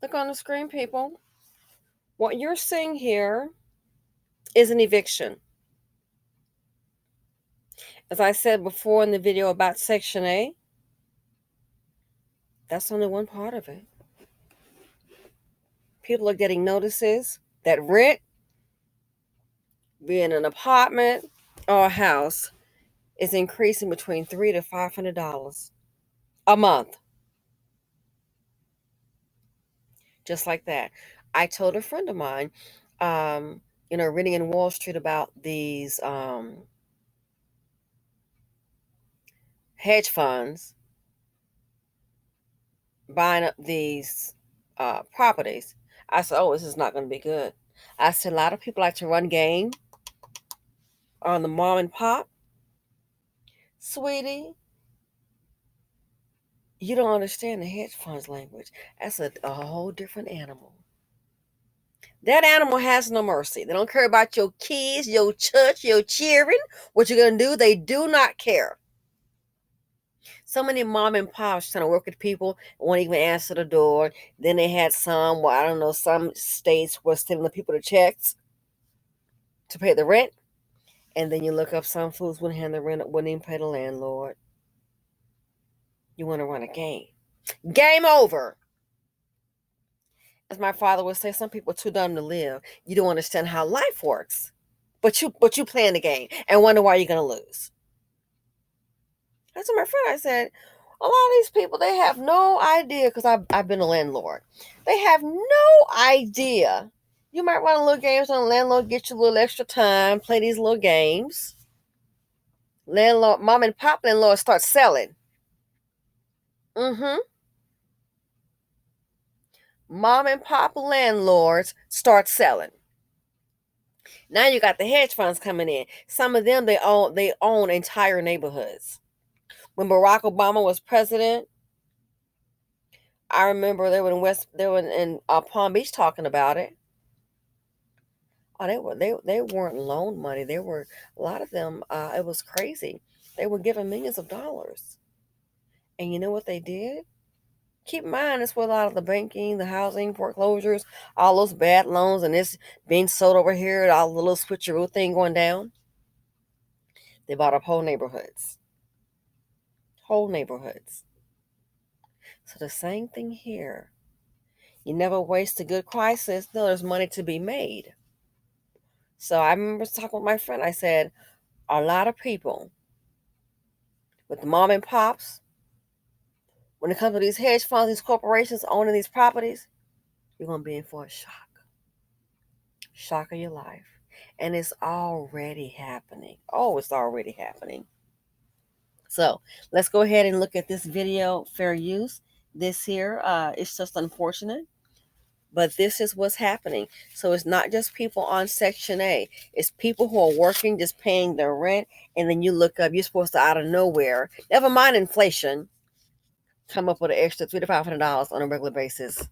Look on the screen, people. What you're seeing here is an eviction. As I said before in the video about Section A, that's only one part of it. People are getting notices that rent, be in an apartment or a house, is increasing between $300 to $500 a month. Just like that. I told a friend of mine, reading in Wall Street about these hedge funds buying up these properties. I said, oh, this is not going to be good. I said, a lot of people like to run game on the mom and pop. Sweetie, you don't understand the hedge funds language. That's a whole different animal. That animal has no mercy. They don't care about your kids, your church, your cheering. What you're going to do, they do not care. So many mom and pops trying to work with people, won't even answer the door. Then they had some, well, I don't know, some states were sending the people the checks to pay the rent. And then you look up some fools wouldn't hand the rent, wouldn't even pay the landlord. You want to run a game. Game over. As my father would say, some people are too dumb to live. You don't understand how life works. But you playing the game and wonder why you're going to lose. I told my friend, I said, a lot of these people, they have no idea, because I've been a landlord. They have no idea. You might run a little games on the landlord, get you a little extra time, play these little games. Landlord, mom and pop landlord start selling. Mom and pop landlords start selling. Now you got the hedge funds coming in. Some of them, they own entire neighborhoods. When Barack Obama was president, I remember they were in Palm Beach talking about it. Oh, they weren't loan money. They were, a lot of them. It was crazy. They were given millions of dollars, and you know what they did? Keep in mind, that's where a lot of the banking, the housing, foreclosures, all those bad loans, and this being sold over here, all the little switcheroo thing going down. They bought up whole neighborhoods. Whole neighborhoods. So the same thing here. You never waste a good crisis. No, there's money to be made. So I remember talking with my friend. I said, a lot of people with the mom and pops, when it comes to these hedge funds, these corporations owning these properties, you're going to be in for a shock. Shock of your life. And it's already happening. Oh, it's already happening. So let's go ahead and look at this video, fair use. This here, it's just unfortunate, but this is what's happening. So it's not just people on Section A. It's people who are working, just paying their rent, and then you look up, you're supposed to, out of nowhere, never mind inflation, come up with an extra $300 to $500 on a regular basis.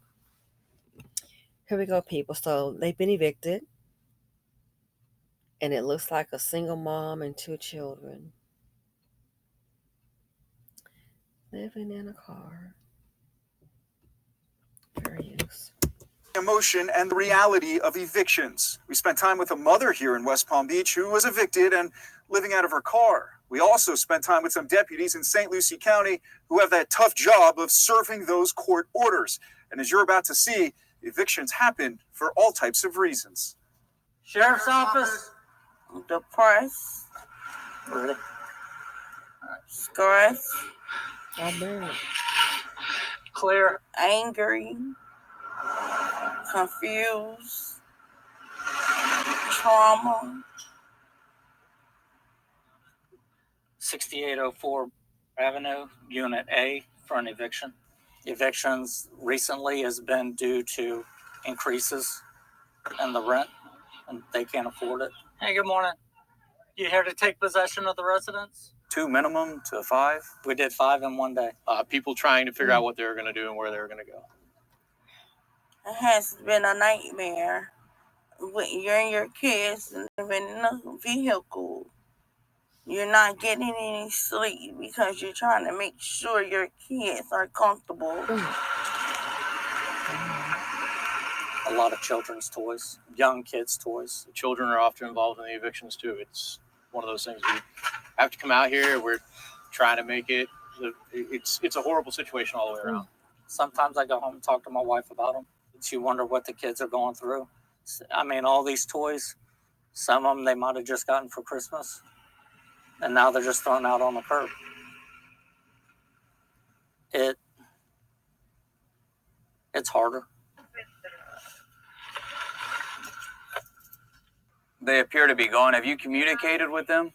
Here we go, people. So they've been evicted, and it looks like a single mom and 2 children living in a car. Fair use. Emotion and the reality of evictions. We spent time with a mother here in West Palm Beach who was evicted and living out of her car. We also spent time with some deputies in St. Lucie County who have that tough job of serving those court orders. And as you're about to see, evictions happen for all types of reasons. Sheriff's office, depressed, really? stressed, Clear. angry, confused, trauma. 6804 Avenue, Unit A, for an eviction. Evictions recently has been due to increases in the rent, and they can't afford it. Hey, good morning. You here to take possession of the residence? 2 minimum to 5. We did 5 in one day. People trying to figure out what they were going to do and where they were going to go. It has been a nightmare with you and your kids living in a vehicle. You're not getting any sleep because you're trying to make sure your kids are comfortable. lot of children's toys, young kids' toys. Children are often involved in the evictions too. It's one of those things we have to come out here. We're trying to make it. It's a horrible situation all the way around. Sometimes I go home and talk to my wife about them. You wonder what the kids are going through. I mean, all these toys, some of them they might have just gotten for Christmas, and now they're just thrown out on the curb. It's harder. They appear to be gone. Have you communicated with them?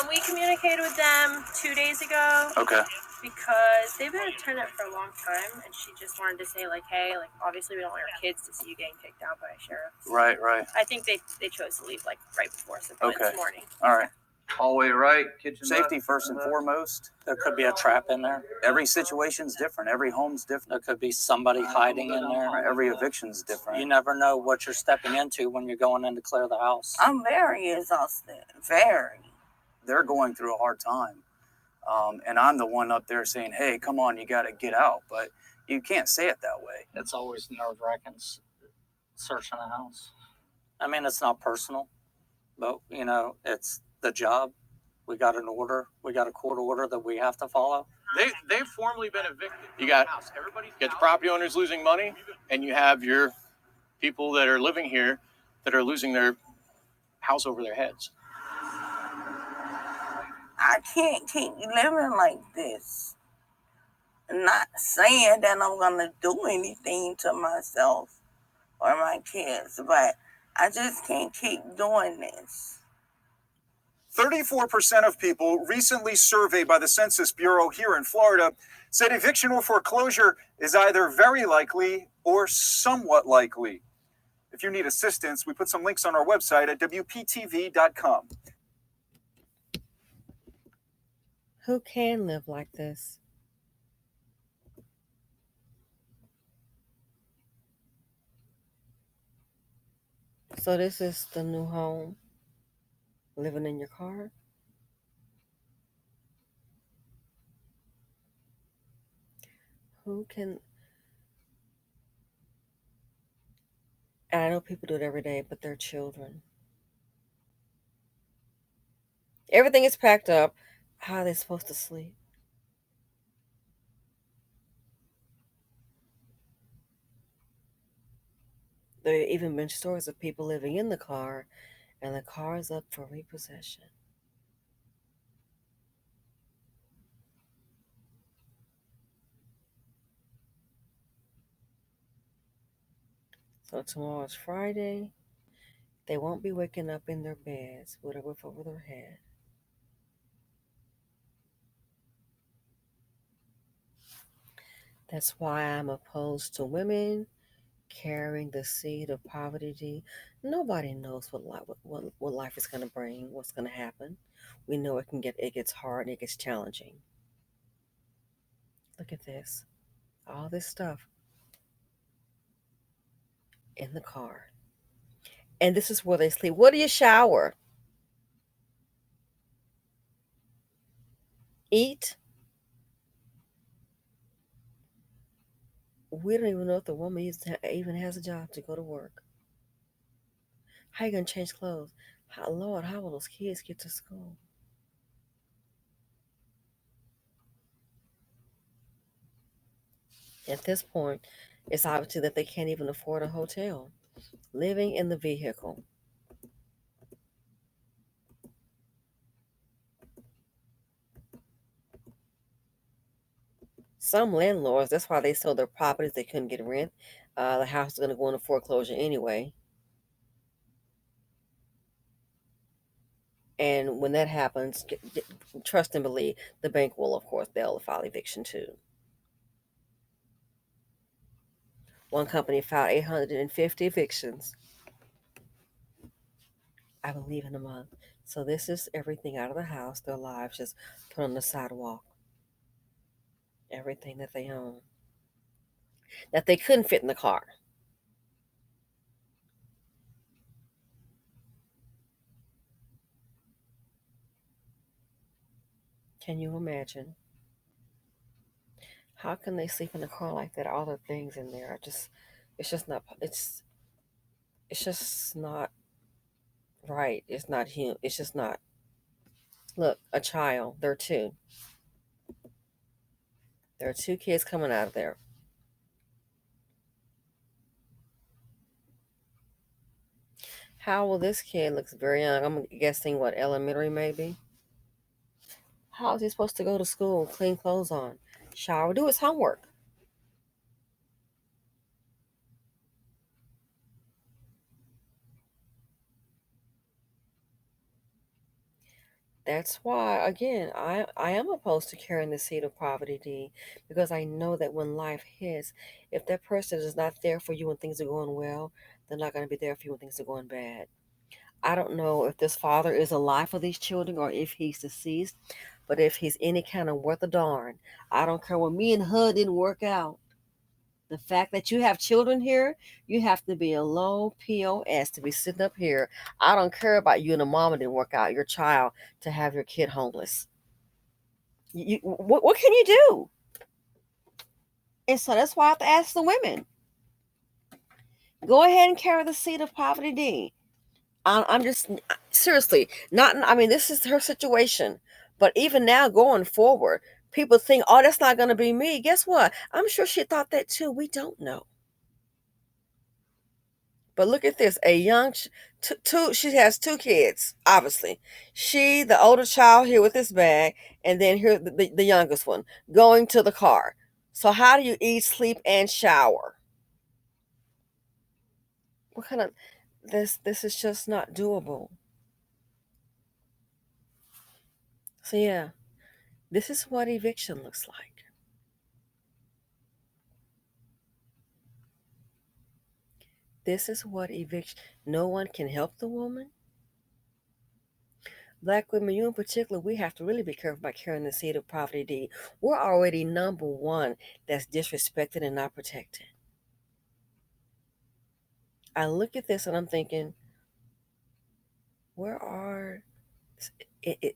We communicated with them 2 days ago. Okay. Because they've been a tenant for a long time, and she just wanted to say, like, hey, like, obviously we don't want our kids to see you getting kicked out by a sheriff. Right. I think they chose to leave, like, right before, so probably this morning. All right. Hallway right, kitchen Safety left. first and foremost. There could be a trap in there. Every situation's different. Every home's different. There could be somebody hiding in there. Every eviction's different. You never know what you're stepping into when you're going in to clear the house. I'm very exhausted. Very. They're going through a hard time. And I'm the one up there saying, hey, come on, you got to get out. But you can't say it that way. It's always nerve-wracking searching a house. I mean, it's not personal, but, you know, it's the job. We got an order. We got a court order that we have to follow. They've formally been evicted. You got the property owners losing money, and you have your people that are living here that are losing their house over their heads. I can't keep living like this. Not saying that I'm going to do anything to myself or my kids, but I just can't keep doing this. 34% of people recently surveyed by the Census Bureau here in Florida said eviction or foreclosure is either very likely or somewhat likely. If you need assistance, we put some links on our website at WPTV.com. Who can live like this? So this is the new home? Living in your car? Who can... And I know people do it every day, but they're children. Everything is packed up. How are they supposed to sleep? There have even been stories of people living in the car, and the car is up for repossession. So tomorrow is Friday. They won't be waking up in their beds with a roof over their head. That's why I'm opposed to women carrying the seed of poverty. Nobody knows what life is going to bring, what's going to happen. We know it gets hard and it gets challenging. Look at this. All this stuff in the car. And this is where they sleep. Where do you shower? Eat? We don't even know if the woman even has a job to go to work. How you going to change clothes? Lord, how will those kids get to school? At this point, it's obviously that they can't even afford a hotel. Living in the vehicle. Some landlords, that's why they sold their properties. They couldn't get rent. The house is going to go into foreclosure anyway. And when that happens, trust and believe, the bank will, of course, they'll file eviction too. One company filed 850 evictions, I believe, in a month. So this is everything out of the house, their lives just put on the sidewalk. Everything that they own. That they couldn't fit in the car. Can you imagine? How can they sleep in a car like that? All the things in there are it's just not, It's just not right. It's not him. It's just not. Look, a child. There are two. There are two kids coming out of there. How will this kid looks very young? I'm guessing what elementary maybe. How is he supposed to go to school, clean clothes on, shower, do his homework? That's why, again, I am opposed to carrying the seed of poverty, D, because I know that when life hits, if that person is not there for you when things are going well, they're not going to be there for you when things are going bad. I don't know if this father is alive for these children or if he's deceased, but if he's any kind of worth a darn, I don't care. When me and HUD didn't work out, the fact that you have children here, you have to be a low POS to be sitting up here. I don't care about you and the mama didn't work out your child to have your kid homeless. What can you do? And so that's why I have to ask the women. Go ahead and carry the seed of poverty, D. I'm just seriously not. I mean, this is her situation. But even now, going forward, people think, "Oh, that's not going to be me." Guess what? I'm sure she thought that too. We don't know. But look at this: a young two. She has two kids. Obviously, she, the older child, here with this bag, and then here the youngest one going to the car. So how do you eat, sleep, and shower? What kind of this is just not doable. So yeah, this is what eviction looks like. This is what eviction. No one can help the woman. Black women, you in particular, we have to really be careful about carrying the seed of poverty. D. We're already number one that's disrespected and not protected. I look at this and I'm thinking, where are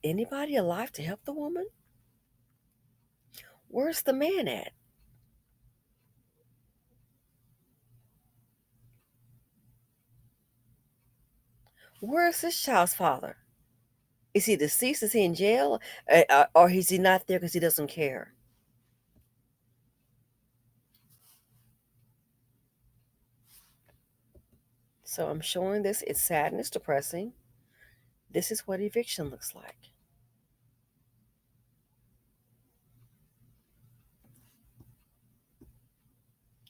anybody alive to help the woman? Where's the man at? Where's this child's father? Is he deceased? Is he in jail? Or is he not there because he doesn't care? So I'm showing this. It's sad and it's depressing. This is what eviction looks like.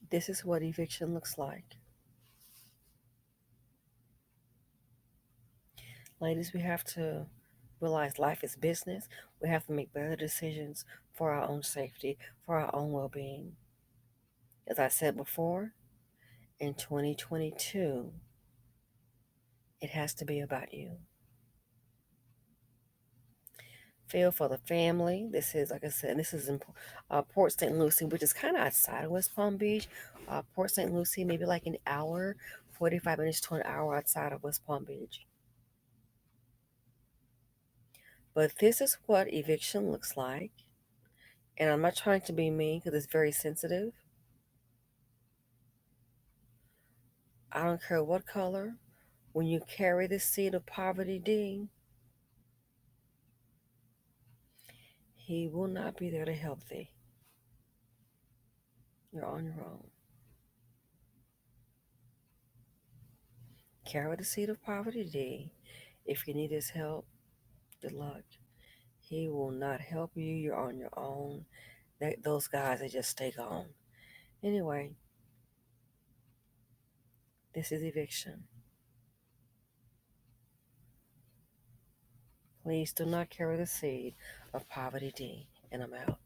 This is what eviction looks like. Ladies, we have to realize life is business. We have to make better decisions for our own safety, for our own well being. As I said before, in 2022, it has to be about you. Feel for the family. This is, like I said, this is in Port St. Lucie, which is kind of outside of West Palm Beach. Port St. Lucie, maybe like an hour, 45 minutes to an hour outside of West Palm Beach. But this is what eviction looks like. And I'm not trying to be mean because it's very sensitive. I don't care what color. When you carry the seed of poverty, D, he will not be there to help thee. You're on your own. Carry the seed of poverty, D. If you need his help, good luck. He will not help you. You're on your own. Those guys, they just stay gone. Anyway, this is eviction. Please do not carry the seed of poverty, D. And I'm out.